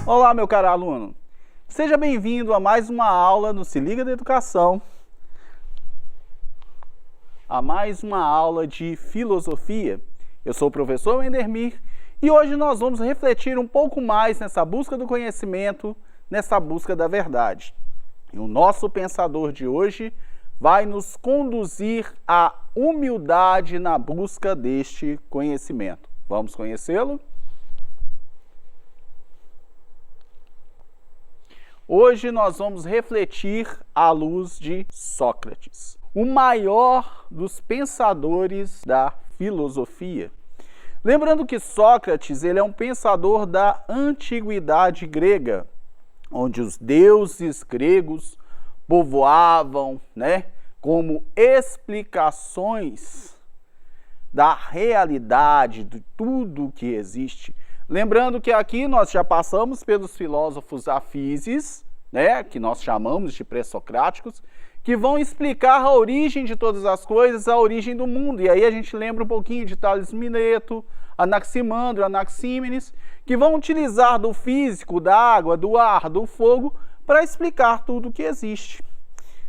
Olá, meu caro aluno. Seja bem-vindo a mais uma aula no Se Liga da Educação, a mais uma aula de filosofia. Eu sou o professor Wendermir e hoje nós vamos refletir um pouco mais nessa busca do conhecimento, nessa busca da verdade. E o nosso pensador de hoje vai nos conduzir à humildade na busca deste conhecimento. Vamos conhecê-lo? Hoje nós vamos refletir à luz de Sócrates, o maior dos pensadores da filosofia. Lembrando que Sócrates ele é um pensador da antiguidade grega, onde os deuses gregos povoavam, como explicações da realidade de tudo que existe. Lembrando que aqui nós já passamos pelos filósofos afísios, que nós chamamos de pré-socráticos, que vão explicar a origem de todas as coisas, a origem do mundo. E aí a gente lembra um pouquinho de Tales de Mileto, Anaximandro, Anaxímenes, que vão utilizar do físico, da água, do ar, do fogo, para explicar tudo o que existe.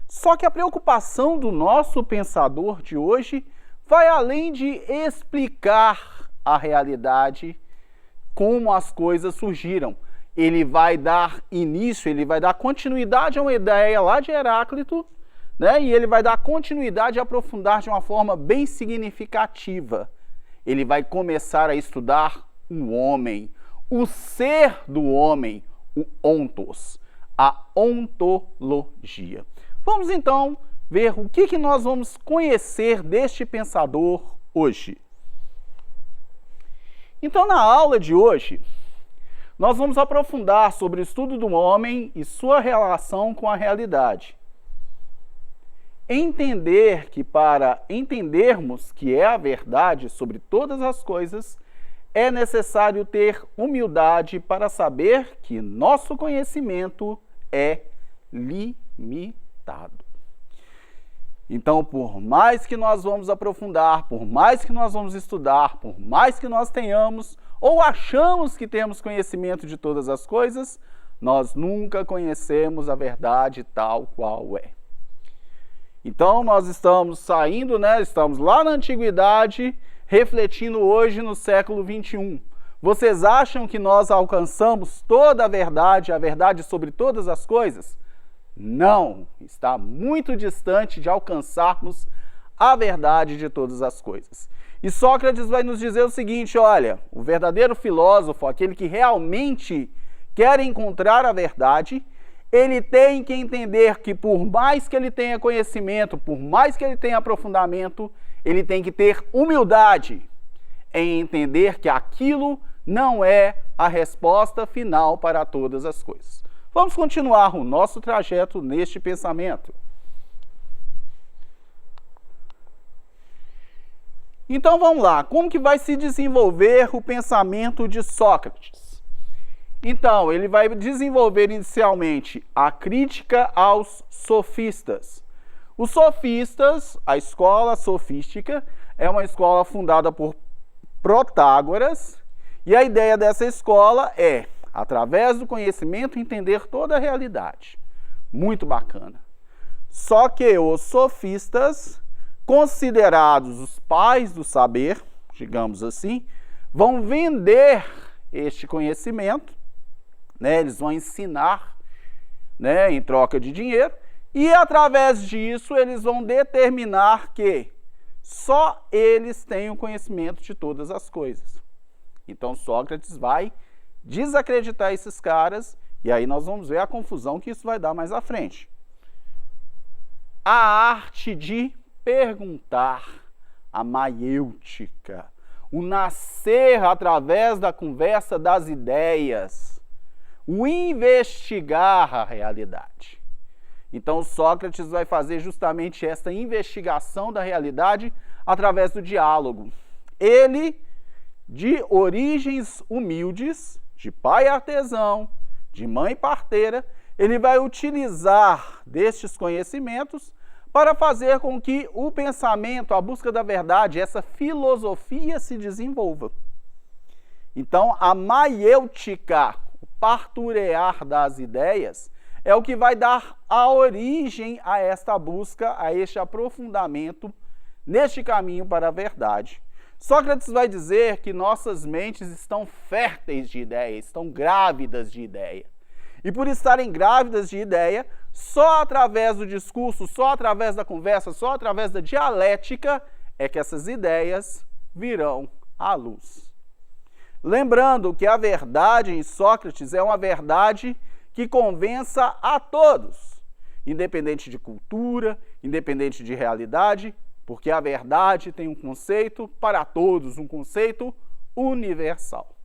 Só que a preocupação do nosso pensador de hoje vai além de explicar a realidade, como as coisas surgiram. Ele vai dar início, ele vai dar continuidade a uma ideia lá de Heráclito, e ele vai dar continuidade e aprofundar de uma forma bem significativa. Ele vai começar a estudar o homem, o ser do homem, o ontos, a ontologia. Vamos então ver o que nós vamos conhecer deste pensador hoje. Então, na aula de hoje, nós vamos aprofundar sobre o estudo do homem e sua relação com a realidade. Entender que para entendermos que é a verdade sobre todas as coisas, é necessário ter humildade para saber que nosso conhecimento é limitado. Então, por mais que nós vamos aprofundar, por mais que nós vamos estudar, por mais que nós tenhamos ou achamos que temos conhecimento de todas as coisas, nós nunca conhecemos a verdade tal qual é. Então, nós estamos saindo, estamos lá na antiguidade, refletindo hoje no século 21. Vocês acham que nós alcançamos toda a verdade sobre todas as coisas? Não, está muito distante de alcançarmos a verdade de todas as coisas. E Sócrates vai nos dizer o seguinte, olha, o verdadeiro filósofo, aquele que realmente quer encontrar a verdade, ele tem que entender que por mais que ele tenha conhecimento, por mais que ele tenha aprofundamento, ele tem que ter humildade em entender que aquilo não é a resposta final para todas as coisas. Vamos continuar o nosso trajeto neste pensamento. Então vamos lá, como que vai se desenvolver o pensamento de Sócrates? Então, ele vai desenvolver inicialmente a crítica aos sofistas. Os sofistas, a escola sofística, é uma escola fundada por Protágoras, e a ideia dessa escola é, através do conhecimento, entender toda a realidade. Muito bacana. Só que os sofistas, considerados os pais do saber, digamos assim, vão vender este conhecimento, eles vão ensinar, em troca de dinheiro, e através disso eles vão determinar que só eles têm o conhecimento de todas as coisas. Então Sócrates vai desacreditar esses caras, e aí nós vamos ver a confusão que isso vai dar mais à frente. A arte de perguntar, a maiêutica, o nascer através da conversa das ideias, o investigar a realidade. Então Sócrates vai fazer justamente esta investigação da realidade através do diálogo. Ele, de origens humildes, de pai artesão, de mãe parteira, ele vai utilizar destes conhecimentos para fazer com que o pensamento, a busca da verdade, essa filosofia se desenvolva. Então, a maiêutica, o parturear das ideias é o que vai dar a origem a esta busca, a este aprofundamento neste caminho para a verdade. Sócrates vai dizer que nossas mentes estão férteis de ideia, estão grávidas de ideia. E por estarem grávidas de ideia, só através do discurso, só através da conversa, só através da dialética é que essas ideias virão à luz. Lembrando que a verdade em Sócrates é uma verdade que convença a todos, independente de cultura, independente de realidade, porque a verdade tem um conceito para todos, um conceito universal.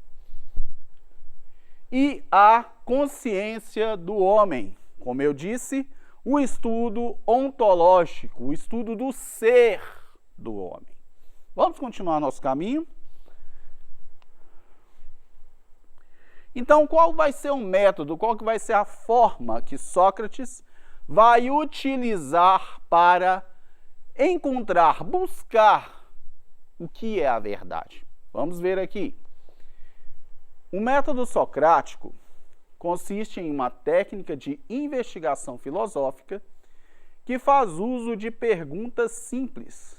E a consciência do homem, como eu disse, o estudo ontológico, o estudo do ser do homem. Vamos continuar nosso caminho? Então, qual vai ser o método, qual que vai ser a forma que Sócrates vai utilizar para encontrar, buscar o que é a verdade? Vamos ver aqui. O método socrático consiste em uma técnica de investigação filosófica que faz uso de perguntas simples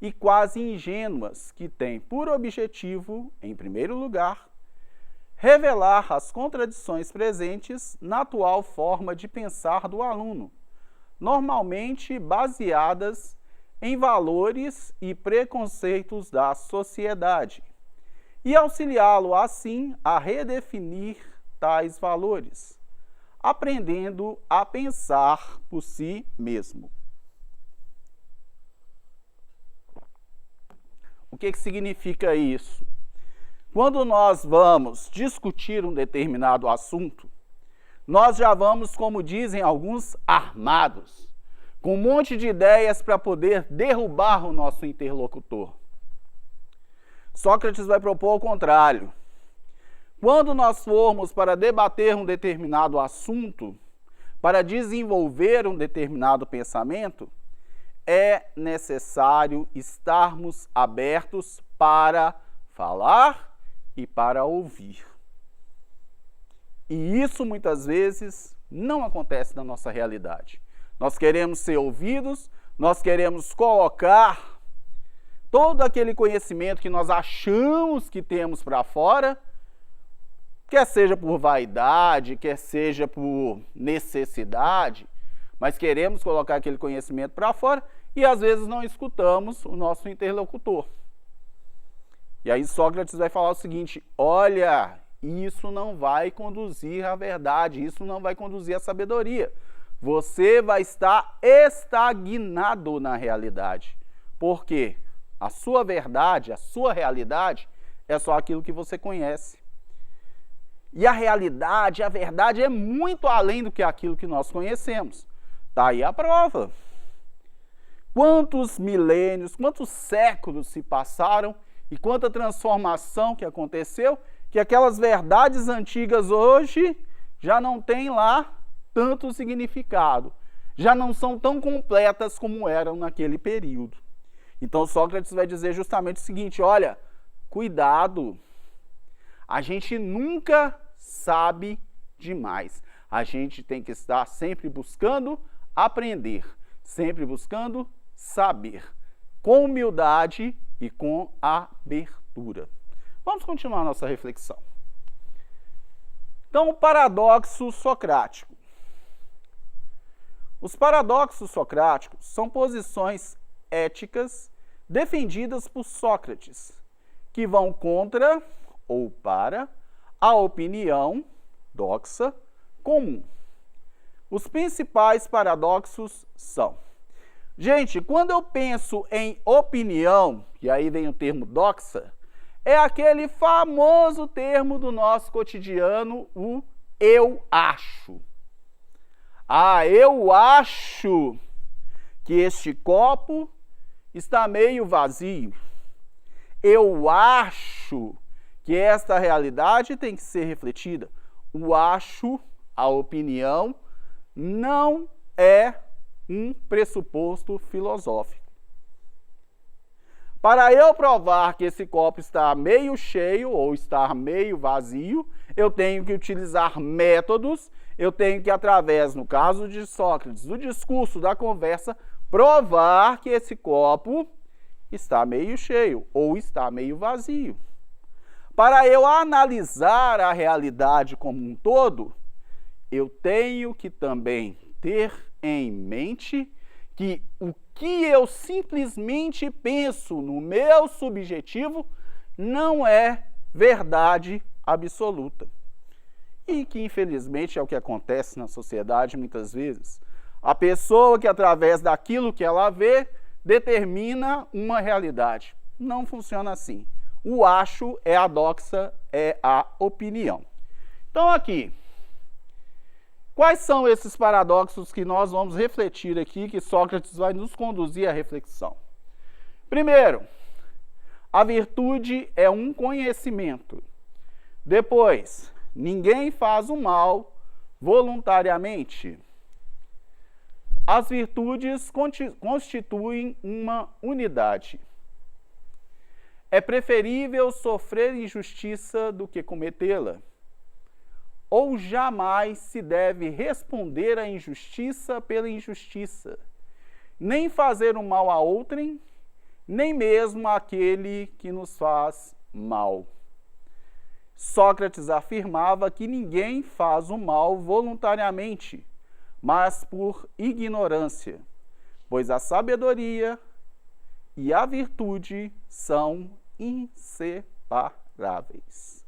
e quase ingênuas que têm por objetivo, em primeiro lugar, revelar as contradições presentes na atual forma de pensar do aluno, normalmente baseadas em valores e preconceitos da sociedade, e auxiliá-lo, assim, a redefinir tais valores, aprendendo a pensar por si mesmo. O que significa isso? Quando nós vamos discutir um determinado assunto, nós já vamos, como dizem alguns, armados, com um monte de ideias para poder derrubar o nosso interlocutor. Sócrates vai propor o contrário. Quando nós formos para debater um determinado assunto, para desenvolver um determinado pensamento, é necessário estarmos abertos para falar e para ouvir. E isso muitas vezes não acontece na nossa realidade. Nós queremos ser ouvidos, nós queremos colocar todo aquele conhecimento que nós achamos que temos para fora, quer seja por vaidade, quer seja por necessidade, mas queremos colocar aquele conhecimento para fora e às vezes não escutamos o nosso interlocutor. E aí Sócrates vai falar o seguinte: olha, isso não vai conduzir à verdade, isso não vai conduzir à sabedoria. Você vai estar estagnado na realidade. Por quê? A sua verdade, a sua realidade é só aquilo que você conhece. E a realidade, a verdade é muito além do que aquilo que nós conhecemos. Está aí a prova. Quantos milênios, quantos séculos se passaram e quanta transformação que aconteceu, que aquelas verdades antigas hoje já não têm lá tanto significado, já não são tão completas como eram naquele período. Então Sócrates vai dizer justamente o seguinte: olha, cuidado, a gente nunca sabe demais, a gente tem que estar sempre buscando aprender, sempre buscando saber, com humildade e com abertura. Vamos continuar a nossa reflexão. Então, o paradoxo socrático. Os paradoxos socráticos são posições éticas defendidas por Sócrates, que vão contra ou para a opinião doxa comum. Os principais paradoxos são: gente, quando eu penso em opinião, e aí vem o termo doxa, é aquele famoso termo do nosso cotidiano, o eu acho. Ah, eu acho que este copo está meio vazio. Eu acho que esta realidade tem que ser refletida. O acho, a opinião, não é um pressuposto filosófico. Para eu provar que esse copo está meio cheio ou está meio vazio, eu tenho que utilizar métodos, eu tenho que, através, no caso de Sócrates, do discurso, da conversa, provar que esse copo está meio cheio ou está meio vazio. Para eu analisar a realidade como um todo, eu tenho que também ter em mente que o que eu simplesmente penso no meu subjetivo não é verdade absoluta. E que, infelizmente, é o que acontece na sociedade muitas vezes. A pessoa que, através daquilo que ela vê, determina uma realidade. Não funciona assim. O acho é a doxa, é a opinião. Então, aqui, quais são esses paradoxos que nós vamos refletir aqui, que Sócrates vai nos conduzir à reflexão? Primeiro, a virtude é um conhecimento. Depois, ninguém faz o mal voluntariamente. As virtudes constituem uma unidade. É preferível sofrer injustiça do que cometê-la. Ou jamais se deve responder à injustiça pela injustiça, nem fazer o mal a outrem, nem mesmo àquele que nos faz mal. Sócrates afirmava que ninguém faz o mal voluntariamente, mas por ignorância, pois a sabedoria e a virtude são inseparáveis.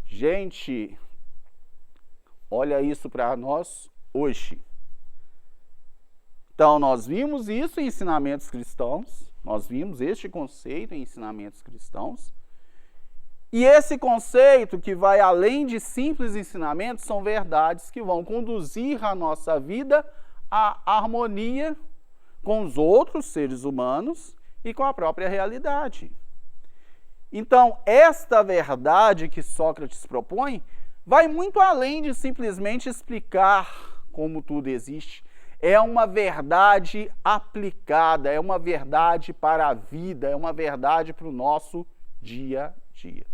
Gente, olha isso para nós hoje. Então, nós vimos isso em ensinamentos cristãos, nós vimos este conceito em ensinamentos cristãos, e esse conceito que vai além de simples ensinamentos são verdades que vão conduzir a nossa vida à harmonia com os outros seres humanos e com a própria realidade. Então, esta verdade que Sócrates propõe vai muito além de simplesmente explicar como tudo existe. É uma verdade aplicada, é uma verdade para a vida, é uma verdade para o nosso dia a dia.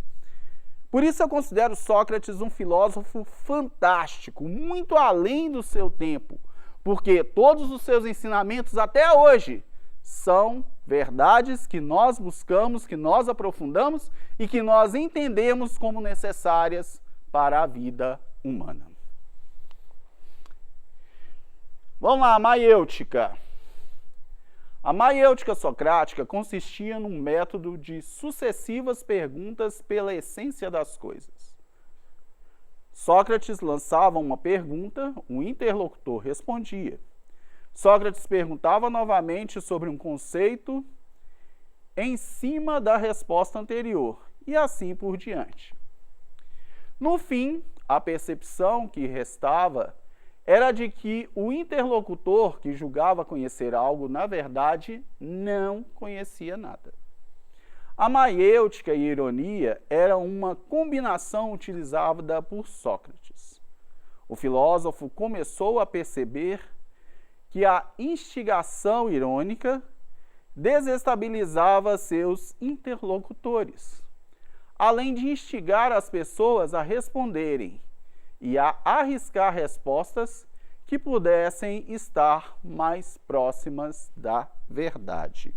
Por isso eu considero Sócrates um filósofo fantástico, muito além do seu tempo, porque todos os seus ensinamentos até hoje são verdades que nós buscamos, que nós aprofundamos e que nós entendemos como necessárias para a vida humana. Vamos lá, a maiêutica. A maiêutica socrática consistia num método de sucessivas perguntas pela essência das coisas. Sócrates lançava uma pergunta, o interlocutor respondia. Sócrates perguntava novamente sobre um conceito em cima da resposta anterior, e assim por diante. No fim, a percepção que restava era de que o interlocutor que julgava conhecer algo, na verdade, não conhecia nada. A maiêutica e a ironia era uma combinação utilizada por Sócrates. O filósofo começou a perceber que a instigação irônica desestabilizava seus interlocutores, além de instigar as pessoas a responderem e a arriscar respostas que pudessem estar mais próximas da verdade.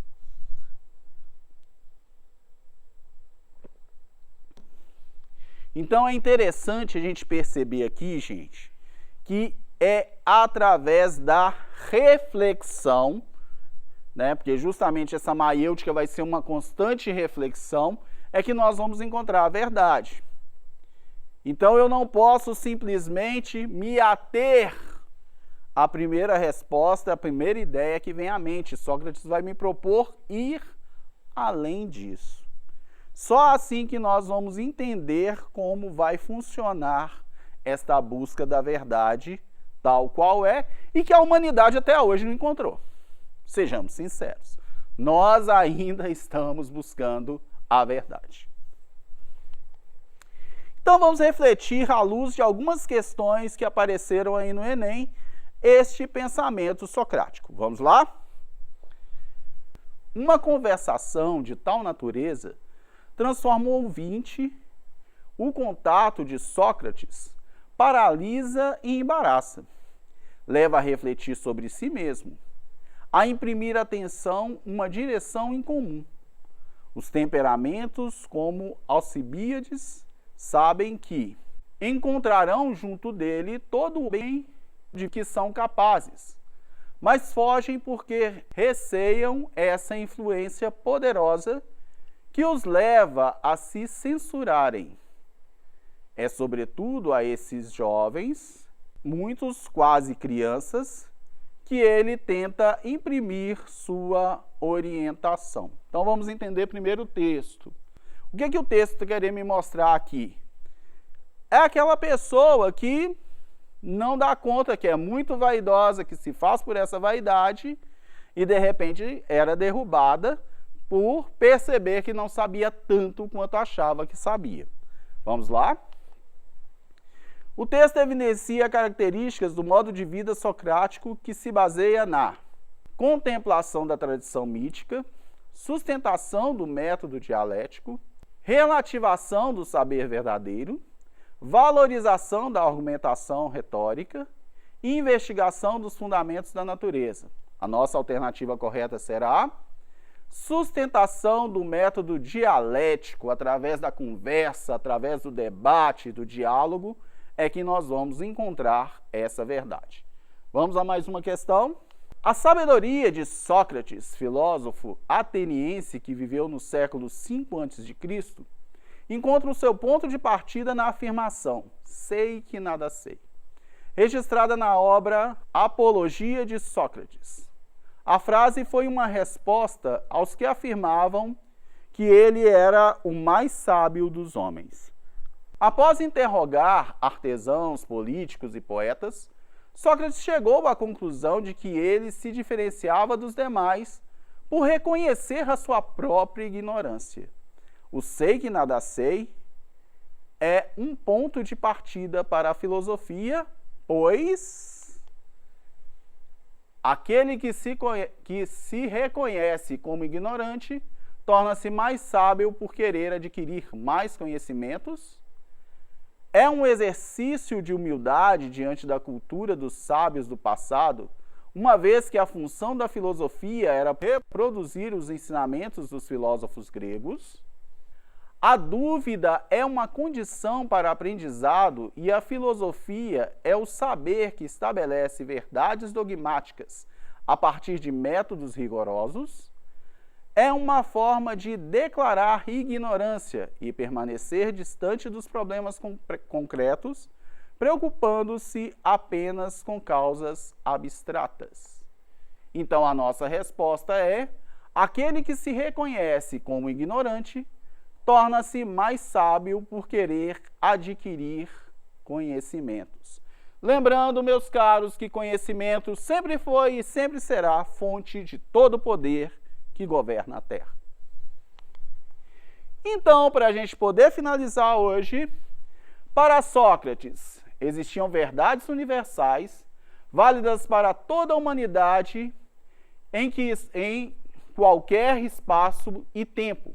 Então é interessante a gente perceber aqui, gente, que é através da reflexão, né, porque justamente essa maiêutica vai ser uma constante reflexão, é que nós vamos encontrar a verdade. Então eu não posso simplesmente me ater à primeira resposta, à primeira ideia que vem à mente. Sócrates vai me propor ir além disso. Só assim que nós vamos entender como vai funcionar esta busca da verdade tal qual é e que a humanidade até hoje não encontrou. Sejamos sinceros, nós ainda estamos buscando a verdade. Então vamos refletir à luz de algumas questões que apareceram aí no Enem, este pensamento socrático. Vamos lá? Uma conversação de tal natureza transforma o ouvinte, o contato de Sócrates paralisa e embaraça, leva a refletir sobre si mesmo, a imprimir atenção uma direção em comum. Os temperamentos, como Alcibíades, sabem que encontrarão junto dele todo o bem de que são capazes, mas fogem porque receiam essa influência poderosa que os leva a se censurarem. É sobretudo a esses jovens, muitos quase crianças, que ele tenta imprimir sua orientação. Então vamos entender primeiro o texto. O que o texto está querendo me mostrar aqui? É aquela pessoa que não dá conta, que é muito vaidosa, que se faz por essa vaidade e de repente era derrubada por perceber que não sabia tanto quanto achava que sabia. Vamos lá? O texto evidencia características do modo de vida socrático que se baseia na contemplação da tradição mítica, sustentação do método dialético, relativação do saber verdadeiro, valorização da argumentação retórica e investigação dos fundamentos da natureza. A nossa alternativa correta será sustentação do método dialético através da conversa, através do debate, do diálogo, é que nós vamos encontrar essa verdade. Vamos a mais uma questão. A sabedoria de Sócrates, filósofo ateniense que viveu no século V a.C., encontra o seu ponto de partida na afirmação "sei que nada sei", registrada na obra Apologia de Sócrates. A frase foi uma resposta aos que afirmavam que ele era o mais sábio dos homens. Após interrogar artesãos, políticos e poetas, Sócrates chegou à conclusão de que ele se diferenciava dos demais por reconhecer a sua própria ignorância. O sei que nada sei é um ponto de partida para a filosofia, pois aquele que se reconhece como ignorante torna-se mais sábio por querer adquirir mais conhecimentos. É um exercício de humildade diante da cultura dos sábios do passado, uma vez que a função da filosofia era reproduzir os ensinamentos dos filósofos gregos. A dúvida é uma condição para aprendizado e a filosofia é o saber que estabelece verdades dogmáticas a partir de métodos rigorosos. É uma forma de declarar ignorância e permanecer distante dos problemas concretos, preocupando-se apenas com causas abstratas. Então, a nossa resposta é: aquele que se reconhece como ignorante torna-se mais sábio por querer adquirir conhecimentos. Lembrando, meus caros, que conhecimento sempre foi e sempre será fonte de todo poder que governa a Terra. Então, para a gente poder finalizar hoje, para Sócrates existiam verdades universais, válidas para toda a humanidade em qualquer espaço e tempo.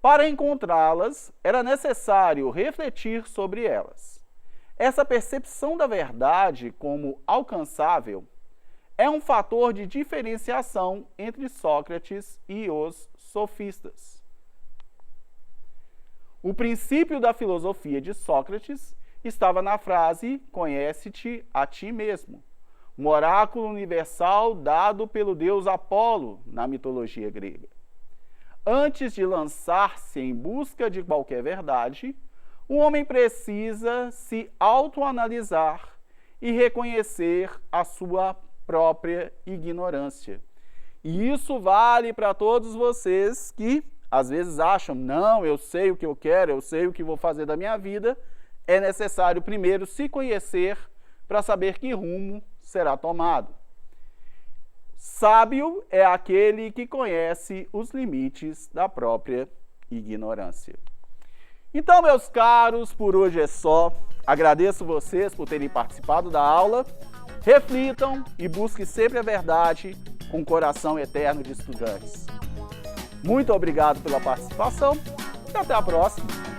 Para encontrá-las, era necessário refletir sobre elas. Essa percepção da verdade como alcançável é um fator de diferenciação entre Sócrates e os sofistas. O princípio da filosofia de Sócrates estava na frase "conhece-te a ti mesmo", um oráculo universal dado pelo deus Apolo na mitologia grega. Antes de lançar-se em busca de qualquer verdade, o homem precisa se autoanalisar e reconhecer a sua própria ignorância. E isso vale para todos vocês que às vezes acham: não, eu sei o que eu quero, eu sei o que vou fazer da minha vida. É necessário primeiro se conhecer para saber que rumo será tomado. Sábio é aquele que conhece os limites da própria ignorância. Então, meus caros, por hoje é só. Agradeço vocês por terem participado da aula. Reflitam e busquem sempre a verdade, com coração eterno de estudantes. Muito obrigado pela participação e até a próxima!